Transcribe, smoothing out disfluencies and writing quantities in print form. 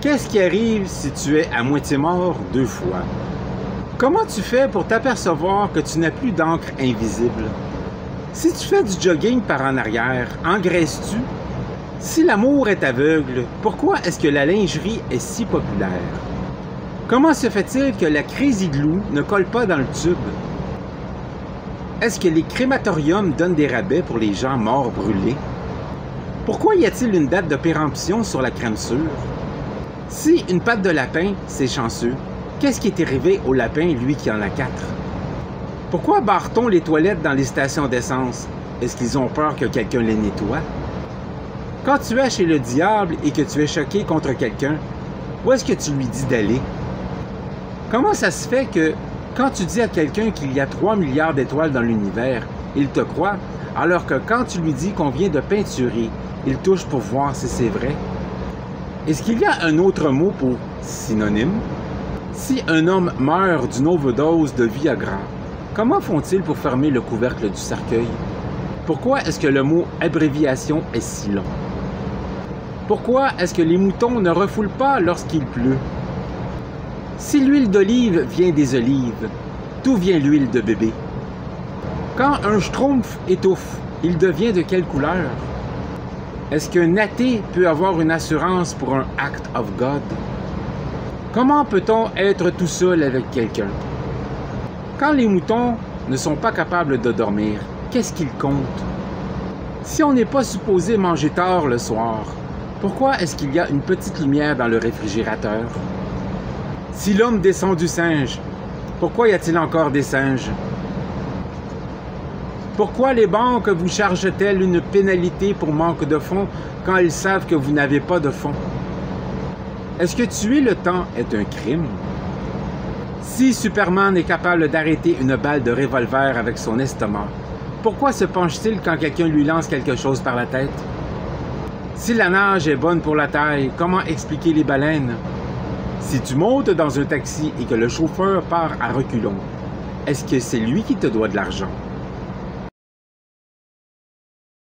Qu'est-ce qui arrive si tu es à moitié mort 2 fois? Comment tu fais pour t'apercevoir que tu n'as plus d'encre invisible? Si tu fais du jogging par en arrière, engraisses-tu? Si l'amour est aveugle, pourquoi est-ce que la lingerie est si populaire? Comment se fait-il que la Crazy Glue ne colle pas dans le tube? Est-ce que les crématoriums donnent des rabais pour les gens morts brûlés? Pourquoi y a-t-il une date de péremption sur la crème sure? Si une patte de lapin, c'est chanceux, qu'est-ce qui est arrivé au lapin, lui qui en a 4? Pourquoi barre-t-on les toilettes dans les stations d'essence? Est-ce qu'ils ont peur que quelqu'un les nettoie? Quand tu es chez le diable et que tu es choqué contre quelqu'un, où est-ce que tu lui dis d'aller? Comment ça se fait que quand tu dis à quelqu'un qu'il y a 3 milliards d'étoiles dans l'univers, il te croit, alors que quand tu lui dis qu'on vient de peinturer, il touche pour voir si c'est vrai? Est-ce qu'il y a un autre mot pour synonyme? Si un homme meurt d'une overdose de Viagra, comment font-ils pour fermer le couvercle du cercueil? Pourquoi est-ce que le mot abréviation est si long? Pourquoi est-ce que les moutons ne refoulent pas lorsqu'il pleut? Si l'huile d'olive vient des olives, d'où vient l'huile de bébé? Quand un schtroumpf étouffe, il devient de quelle couleur? Est-ce qu'un athée peut avoir une assurance pour un act of God? Comment peut-on être tout seul avec quelqu'un? Quand les moutons ne sont pas capables de dormir, qu'est-ce qu'ils comptent? Si on n'est pas supposé manger tard le soir, pourquoi est-ce qu'il y a une petite lumière dans le réfrigérateur? Si l'homme descend du singe, pourquoi y a-t-il encore des singes? Pourquoi les banques vous chargent-elles une pénalité pour manque de fonds quand elles savent que vous n'avez pas de fonds? Est-ce que tuer le temps est un crime? Si Superman est capable d'arrêter une balle de revolver avec son estomac, pourquoi se penche-t-il quand quelqu'un lui lance quelque chose par la tête? Si la nage est bonne pour la taille, comment expliquer les baleines? Si tu montes dans un taxi et que le chauffeur part à reculons, est-ce que c'est lui qui te doit de l'argent?